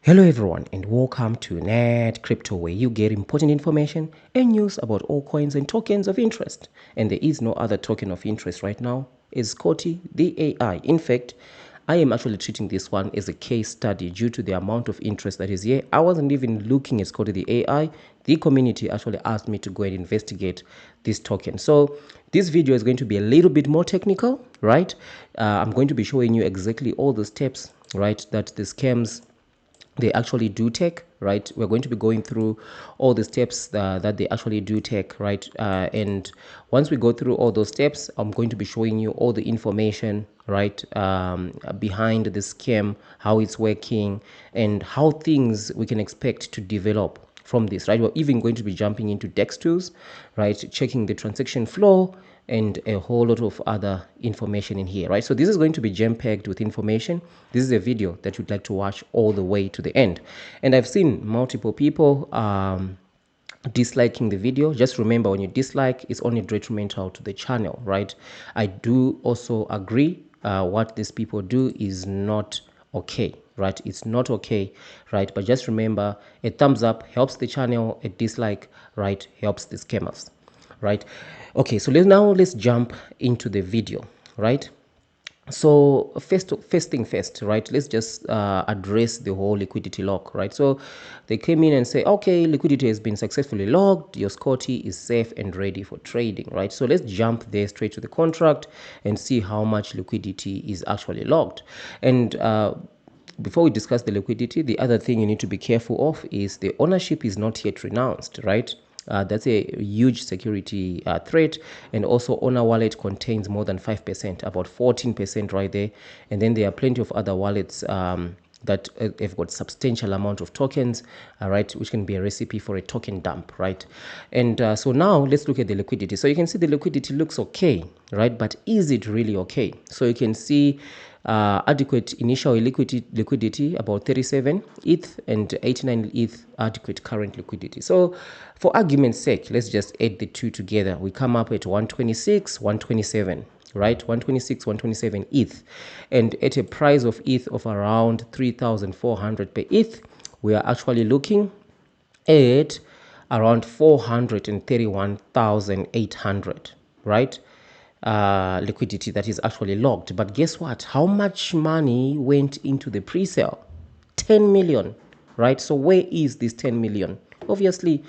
Hello everyone and welcome to Net Crypto, where you get important information and news about all coins and tokens of interest. And there is no other token of interest right now. It's Coty, the AI. In fact, I am actually treating this one as a case study due to the amount of interest that is here. I wasn't even looking at Scotty, the AI. The community actually asked me to go and investigate this token. So this video is going to be a little bit more technical, right? I'm going to be showing you exactly all the steps, right, that the scams they actually do take, right? We're going to be going through all the steps that they actually do take, right? And once we go through all those steps, I'm going to be showing you all the information, right, behind the scam, how it's working, and how things we can expect to develop from this, right? We're even going to be jumping into DEX tools, right? Checking the transaction flow and a whole lot of other information in here, right? So this is going to be jam-packed with information. This is a video that you'd like to watch all the way to the end. And I've seen multiple people disliking the video. Just remember, when you dislike, it's only detrimental to the channel, right? I do also agree what these people do is not okay, right? It's not okay, right? But just remember, a thumbs up helps the channel, a dislike, right, helps the scammers, right? Okay, so let's jump into the video, right? So first thing first, right? Let's just address the whole liquidity lock, right? So they came in and say, okay, liquidity has been successfully locked. Your Scotty is safe and ready for trading, right? So let's jump there straight to the contract and see how much liquidity is actually locked. And before we discuss the liquidity, the other thing you need to be careful of is the ownership is not yet renounced, right? That's a huge security threat. And also, owner wallet contains more than 5%, about 14% right there. And then there are plenty of other wallets that have got substantial amount of tokens, right, which can be a recipe for a token dump, right? And so now let's look at the liquidity. So you can see the liquidity looks okay, right? But is it really okay? So you can see adequate initial liquidity about 37 ETH and 89 ETH adequate current liquidity. So for argument's sake, let's just add the two together. We come up at 126, 127, right? 126, 127 ETH. And at a price of ETH of around 3,400 per ETH, we are actually looking at around 431,800, right? Liquidity that is actually locked. But guess what? How much money went into the pre-sale? 10 million, right? So where is this 10 million? Obviously,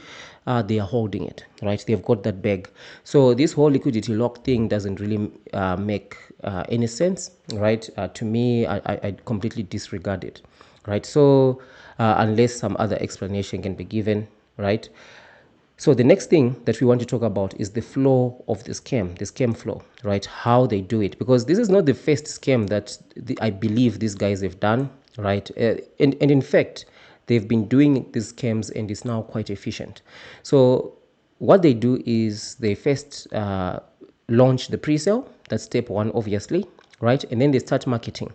they are holding it, right? They've got that bag. So this whole liquidity lock thing doesn't really make any sense, right? To me, I completely disregard it, right? So unless some other explanation can be given, right? So the next thing that we want to talk about is the flow of the scam flow, right? How they do it, because this is not the first scam that I believe these guys have done, right? And in fact, they've been doing these scams and it's now quite efficient. So what they do is they first launch the pre-sale. That's step one, obviously, right? And then they start marketing,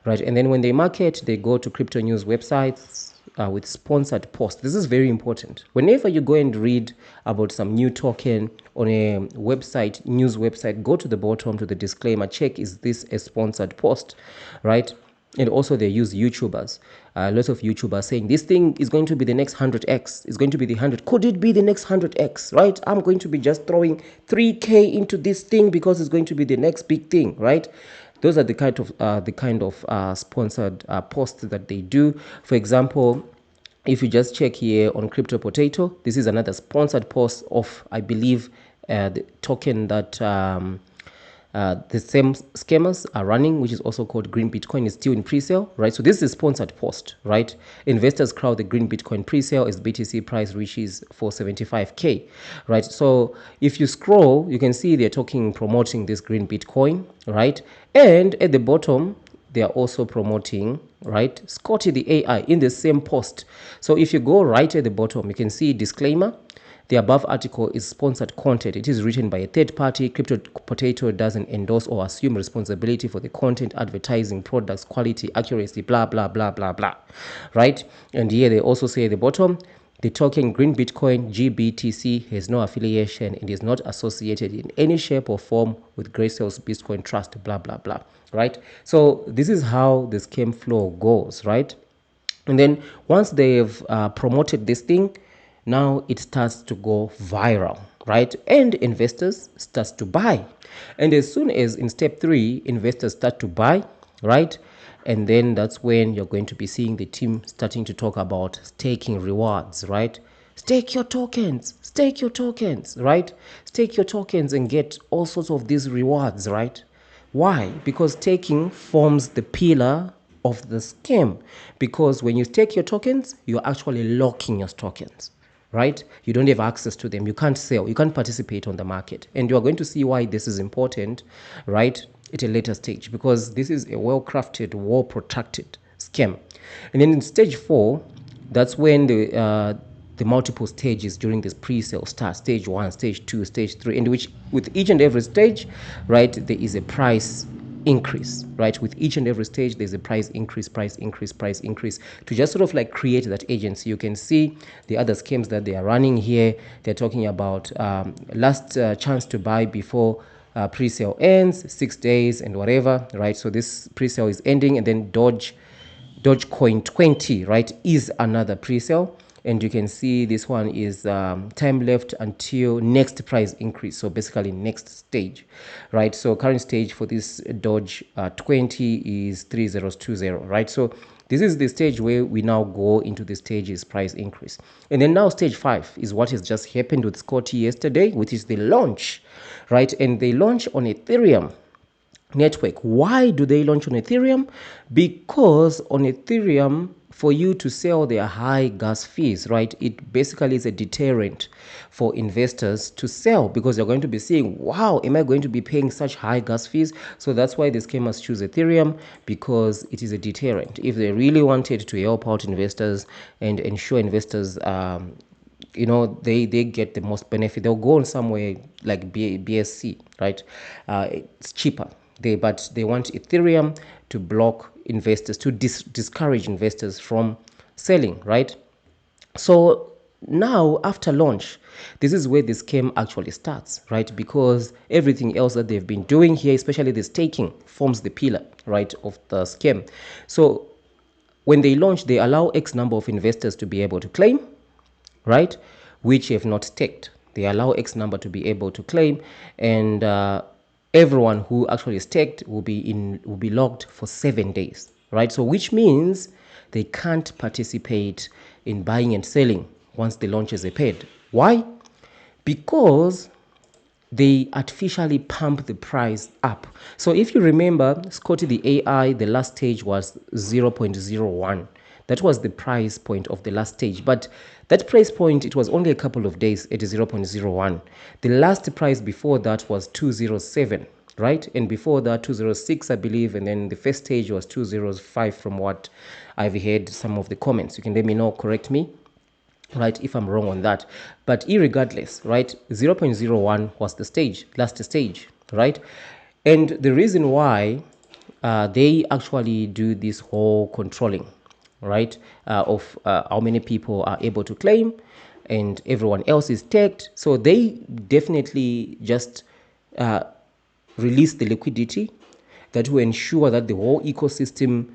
right? And then when they market, they go to crypto news websites with sponsored posts. This is very important. Whenever you go and read about some new token on a website, news website, go to the bottom to the disclaimer, check, is this a sponsored post, right? And also they use YouTubers. Lots of YouTubers saying this thing is going to be the next 100x. It's going to be the 100. Could it be the next 100x, right? I'm going to be just throwing 3K into this thing because it's going to be the next big thing, right? Those are the kind of sponsored posts that they do. For example, if you just check here on Crypto Potato, this is another sponsored post of, I believe, the token that the same scammers are running, which is also called Green Bitcoin, is still in pre-sale, right? So this is a sponsored post, right? Investors crowd the Green Bitcoin pre-sale as BTC price reaches 475K, right? So if you scroll, you can see they're promoting this Green Bitcoin, right? And at the bottom, they are also promoting, right, Scotty the AI in the same post. So if you go right at the bottom, you can see disclaimer. The above article is sponsored content. It is written by a third party. Crypto Potato doesn't endorse or assume responsibility for the content, advertising, products, quality, accuracy, blah, blah, blah, blah, blah, right? And here they also say at the bottom, the token Green Bitcoin GBTC has no affiliation and is not associated in any shape or form with Grayscale's Bitcoin Trust, blah, blah, blah, right? So this is how the scam flow goes, right? And then once they've promoted this thing, now it starts to go viral, right? And investors starts to buy. And as soon as in step 3, investors start to buy, right? And then that's when you're going to be seeing the team starting to talk about staking rewards, right? Stake your tokens, right? Stake your tokens and get all sorts of these rewards, right? Why? Because staking forms the pillar of the scam. Because when you stake your tokens, you're actually locking your tokens, right? You don't have access to them. You can't sell. You can't participate on the market. And you're going to see why this is important, right, at a later stage, because this is a well-crafted, well-protracted scam. And then in stage 4, that's when the multiple stages during this pre-sale start. Stage 1, stage 2, stage 3, in which with each and every stage, right, there is a price increase, right? With each and every stage, there's a price increase to just sort of like create that agency. You can see the other schemes that they are running here. They're talking about last chance to buy before pre-sale ends, 6 days and whatever, right? So this pre-sale is ending, and then Dogecoin 20, right, is another pre-sale. And you can see this one is time left until next price increase. So basically next stage, right? So current stage for this Doge 20 is 3020, right? So this is the stage where we now go into the stages price increase. And then now stage 5 is what has just happened with Scotty yesterday, which is the launch, right? And they launch on Ethereum network. Why do they launch on Ethereum? Because on Ethereum, for you to sell their high gas fees, right, it basically is a deterrent for investors to sell, because you're going to be saying, wow, am I going to be paying such high gas fees? So that's why the scammers choose Ethereum, because it is a deterrent. If they really wanted to help out investors and ensure investors they get the most benefit, they'll go on somewhere like BSC, right? It's cheaper. But they want Ethereum to block investors, to discourage investors from selling, right? So now after launch, this is where the scam actually starts, right? Because everything else that they've been doing here, especially the staking, forms the pillar, right, of the scam. So when they launch, they allow X number of investors to be able to claim, right, which have not staked. They allow X number to be able to claim, and everyone who actually staked will be locked for 7 days, right? So which means they can't participate in buying and selling once the launches are paid. Why? Because they artificially pump the price up. So if you remember, Scotty the AI, the last stage was 0.01. That was the price point of the last stage. But that price point, it was only a couple of days at 0.01. The last price before that was 207, right? And before that, 206, I believe. And then the first stage was 205 from what I've heard some of the comments. You can let me know, correct me, right, if I'm wrong on that. But irregardless, right, 0.01 was the stage, last stage, right? And the reason why they actually do this whole controlling, right, of how many people are able to claim and everyone else is tagged. So they definitely just release the liquidity that will ensure that the whole ecosystem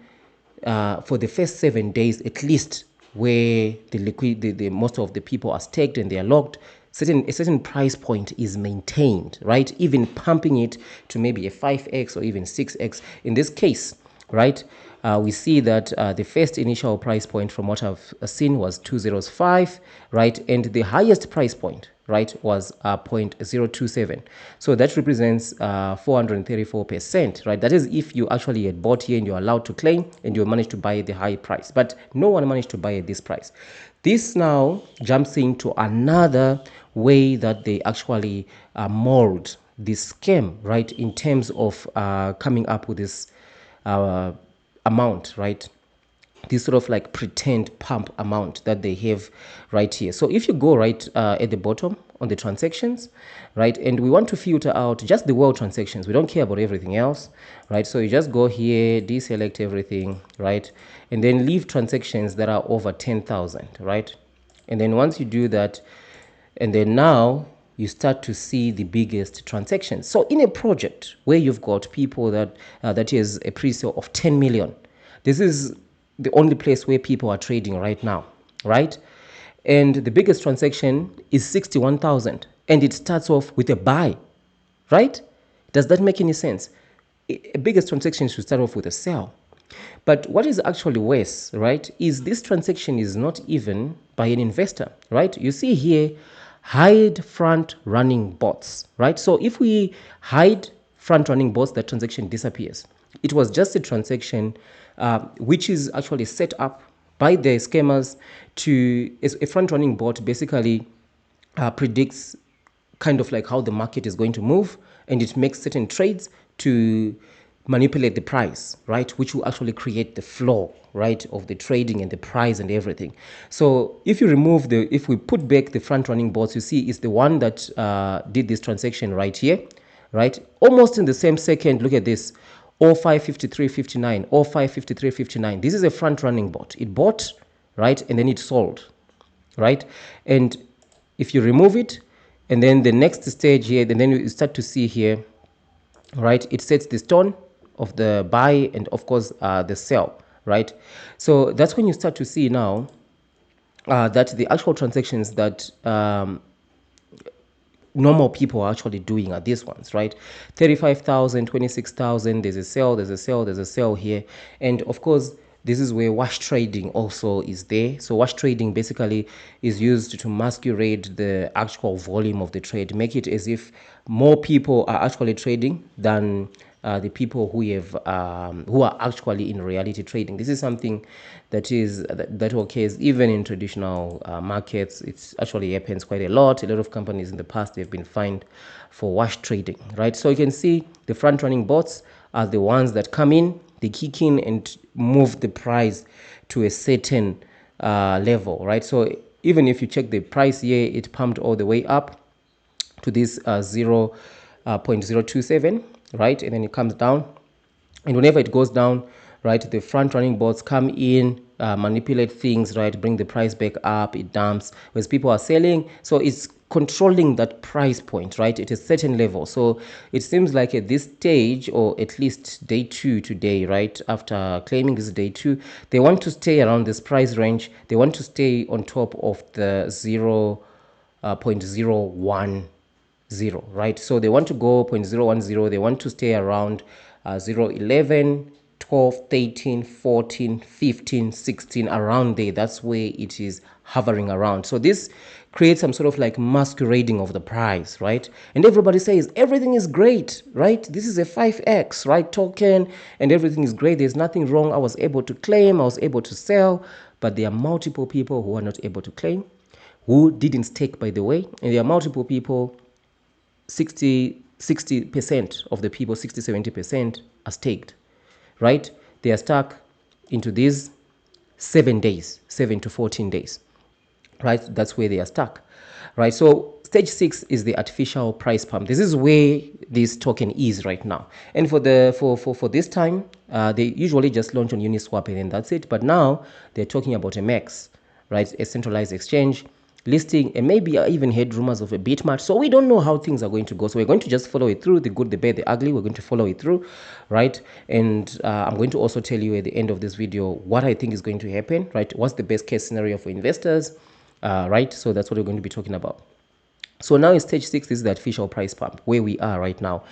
for the first 7 days at least, where the most of the people are staked and they are locked, a certain price point is maintained, right? Even pumping it to maybe a 5x or even 6x. In this case, right, we see that the first initial price point from what I've seen was 205, right? And the highest price point, right, was 0.027. So that represents 434%, right? That is if you actually had bought here and you're allowed to claim and you managed to buy at the high price. But no one managed to buy at this price. This now jumps into another way that they actually mold this scam, right, in terms of coming up with this amount, right? This sort of like pretend pump amount that they have right here. So if you go right at the bottom on the transactions, right, and we want to filter out just the world transactions, we don't care about everything else, right? So you just go here, deselect everything, right, and then leave transactions that are over 10,000, right? And then once you do that, and then now you start to see the biggest transactions. So in a project where you've got people that is a pre-sale of 10 million, this is the only place where people are trading right now, right? And the biggest transaction is 61,000, and it starts off with a buy, right? Does that make any sense? A biggest transaction should start off with a sell. But what is actually worse, right, is this transaction is not even by an investor, right? You see here, hide front running bots, right? So if we hide front running bots, that transaction disappears. It was just a transaction which is actually set up by the scammers to, a front running bot basically predicts kind of like how the market is going to move, and it makes certain trades to manipulate the price, right, which will actually create the flow, right, of the trading and the price and everything. So if you remove if we put back the front running bots, you see it's the one that did this transaction right here, right, almost in the same second. Look at this, 0553.59, 0553.59. This is a front running bot. It bought, right, and then it sold, right? And if you remove it, and then the next stage here, and then you start to see here, right, it sets the tone of the buy and of course the sell, right? So that's when you start to see now that the actual transactions that normal people are actually doing are these ones, right? 35,000, 26,000, there's a sell, there's a sell, there's a sell here. And of course, this is where wash trading also is there. So wash trading basically is used to masquerade the actual volume of the trade, make it as if more people are actually trading than the people who are actually in reality trading. This is something that occurs even in traditional markets. It actually happens quite a lot. A lot of companies in the past, they've been fined for wash trading, right? So you can see the front running bots are the ones that come in, they kick in and move the price to a certain level, right? So even if you check the price here, it pumped all the way up to this 0.027, right? And then it comes down. And whenever it goes down, right, the front running bots come in, manipulate things, right, bring the price back up, it dumps, whereas people are selling. So it's controlling that price point, right, at a certain level. So it seems like at this stage, or at least day 2 today, right, after claiming this day 2, they want to stay around this price range. They want to stay on top of the 0.010, right? So they want to go 0.010, they want to stay around 0.11, 12, 13, 14, 15, 16, around there. That's where it is hovering around. So this creates some sort of like masquerading of the price, right? And everybody says everything is great, right? This is a 5x, right, token, and everything is great. There's nothing wrong. I was able to claim, I was able to sell, but there are multiple people who are not able to claim, who didn't stake, by the way, and there are multiple people, 60% of the people, 70% are staked, right? They are stuck into these 7 days, 7 to 14 days, right? That's where they are stuck, right? So stage 6 is the artificial price pump. This is where this token is right now. And for this time, they usually just launch on Uniswap and then that's it. But now they're talking about a MEX, right? A centralized exchange listing, and maybe I even heard rumors of a Bitmart. So we don't know how things are going to go. So we're going to just follow it through, the good, the bad, the ugly. We're going to follow it through, right? And I'm going to also tell you at the end of this video what I think is going to happen, right? What's the best case scenario for investors, right? So that's what we're going to be talking about. So now in stage 6, this is the artificial price pump, where we are right now.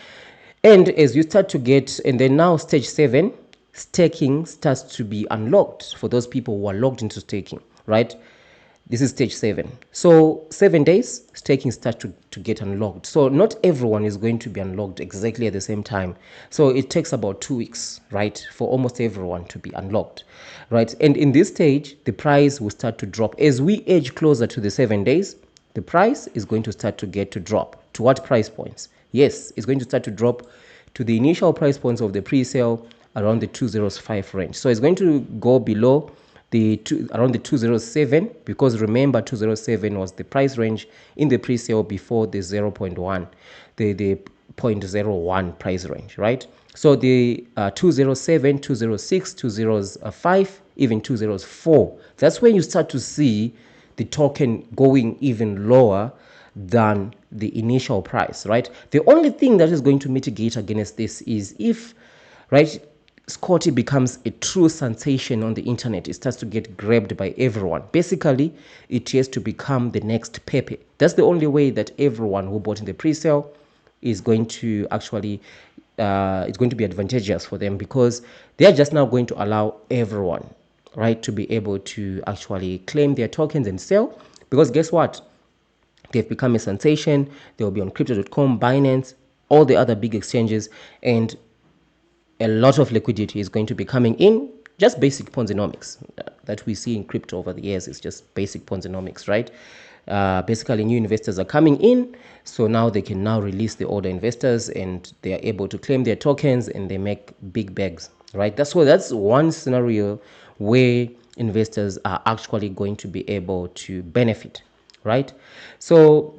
And as you start to get, and then now stage 7, staking starts to be unlocked for those people who are logged into staking, right? This is stage 7. So 7 days, staking starts to get unlocked. So not everyone is going to be unlocked exactly at the same time. So it takes about 2 weeks, right, for almost everyone to be unlocked, right? And in this stage, the price will start to drop. As we edge closer to the 7 days, the price is going to start to drop. To what price points? Yes, it's going to start to drop to the initial price points of the pre-sale around the 205 range. So it's going to go below around the 207, because remember 207 was the price range in the pre-sale before the 0.1, the 0.01 price range, right? So the 207, 206, 205, even 204, that's when you start to see the token going even lower than the initial price, right? The only thing that is going to mitigate against this is if, right, Scotty becomes a true sensation on the internet. It starts to get grabbed by everyone. Basically, it has to become the next Pepe. That's the only way that everyone who bought in the pre-sale is going to actually, it's going to be advantageous for them, because they are just now going to allow everyone, right, to be able to actually claim their tokens and sell. Because guess what? They've become a sensation. They will be on crypto.com, Binance, all the other big exchanges, and a lot of liquidity is going to be coming in. Just basic Ponzinomics that we see in crypto over the years is just basic Ponzinomics, right? Basically, new investors are coming in, so now they can now release the older investors, and they are able to claim their tokens, and they make big bags, right? That's one scenario where investors are actually going to be able to benefit, right? So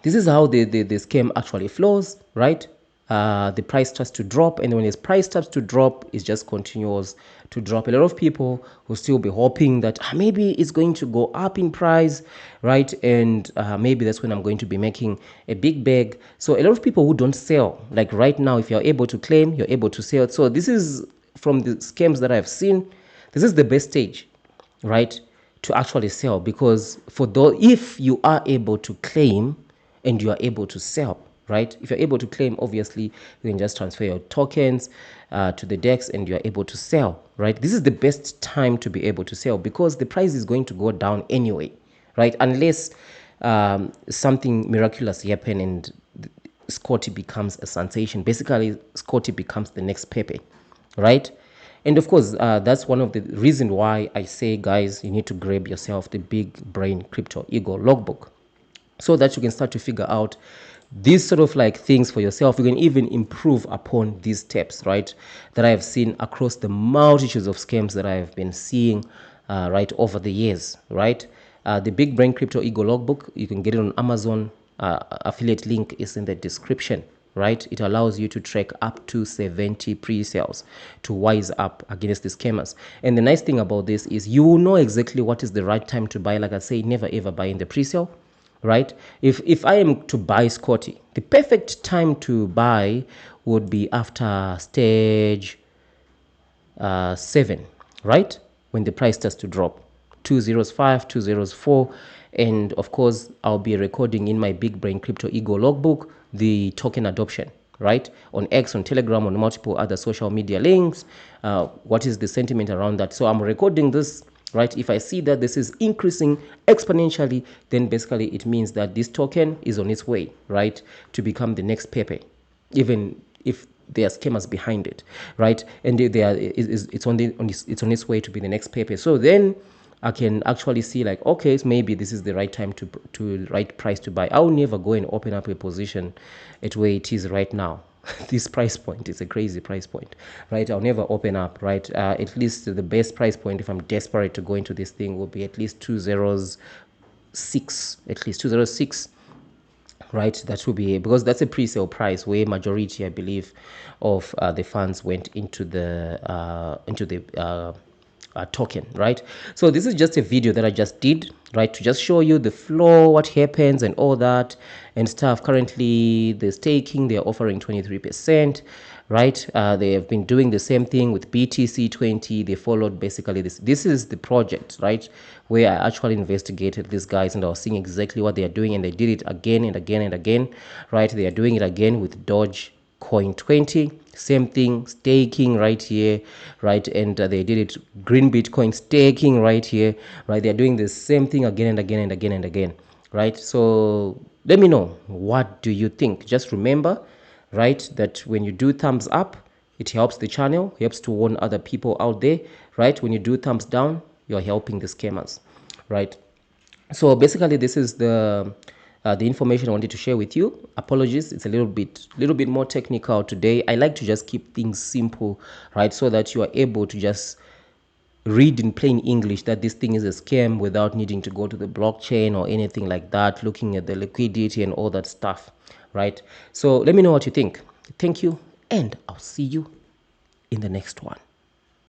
this is how the scam actually flows, right? The price starts to drop, and when its price starts to drop, it just continues to drop. A lot of people will still be hoping that maybe it's going to go up in price, right? And maybe that's when I'm going to be making a big bag. So a lot of people who don't sell, like right now, if you're able to claim, you're able to sell. So this is, from the scams that I've seen, this is the best stage, right, to actually sell. Because for those, if you are able to claim and you are able to sell, right? If you're able to claim, obviously, you can just transfer your tokens to the DEX and you're able to sell, right? This is the best time to be able to sell, because the price is going to go down anyway, right? Unless something miraculous happen and Scotty becomes a sensation. Basically, Scotty becomes the next Pepe, right? And of course, that's one of the reasons why I say, guys, you need to grab yourself the Big Brain Crypto Ego Logbook, so that you can start to figure out these sort of like things for yourself. You can even improve upon these steps, right, that I have seen across the multitudes of scams that I have been seeing, right, over the years, right? The Big Brain Crypto Ego Logbook, you can get it on Amazon. Affiliate link is in the description, right? It allows you to track up to 70 pre-sales to wise up against the scammers. And the nice thing about this is you will know exactly what is the right time to buy. Like I say, never ever buy in the pre-sale, right? If I am to buy Scotty, the perfect time to buy would be after stage 7, right? When the price starts to drop, 205, 204. And of course, I'll be recording in my Big Brain Crypto Ego Logbook the token adoption, right? On X, on Telegram, on multiple other social media links. What is the sentiment around that? So I'm recording this, right? If I see that this is increasing exponentially, then basically it means that this token is on its way, right, to become the next Pepe, even if there are scammers behind it, right? And it's on its way to be the next Pepe. So then I can actually see like, okay, so maybe this is the right time to right price to buy. I'll never go and open up a position at where it is right now. This price point is a crazy price point, right? I'll never open up, right? At least the best price point, if I'm desperate to go into this thing, will be at least 206, at least 206, right? That will be, because that's a pre-sale price where majority, I believe, of the funds went into the token, right? So this is just a video that I just did, right, to just show you the flow, what happens and all that and stuff. Currently, the staking, they're offering 23%, right? They have been doing the same thing with BTC20. They followed basically this. This is the project, right, where I actually investigated these guys and I was seeing exactly what they are doing, and they did it again and again and again, right? They are doing it again with Dogecoin 20, same thing, staking right here, right? And they did it green Bitcoin staking right here, right? They're doing the same thing again and again and again and again, right? So let me know, what do you think? Just remember, right, that when you do thumbs up, it helps the channel, helps to warn other people out there, right? When you do thumbs down, you're helping the scammers, right? So basically, this is the information I wanted to share with you. Apologies, it's a little bit more technical today. I like to just keep things simple, right, so that you are able to just read in plain English that this thing is a scam without needing to go to the blockchain or anything like that, looking at the liquidity and all that stuff, right? So let me know what you think. Thank you, and I'll see you in the next one.